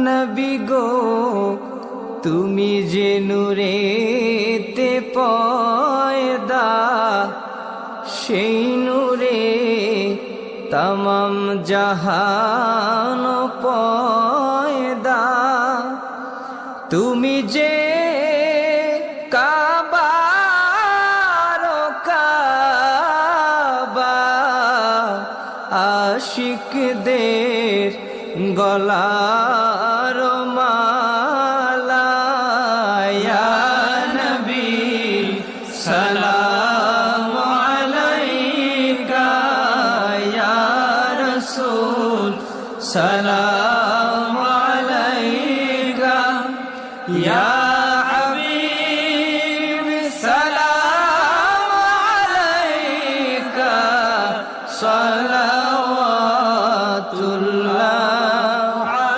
নবী গো তুমি যে নূরেতে পয়দা, সেই নূরে তমাম জাহান পয়দা। তুমি যে কাবার কাবা, আশিকদের গলার মালা।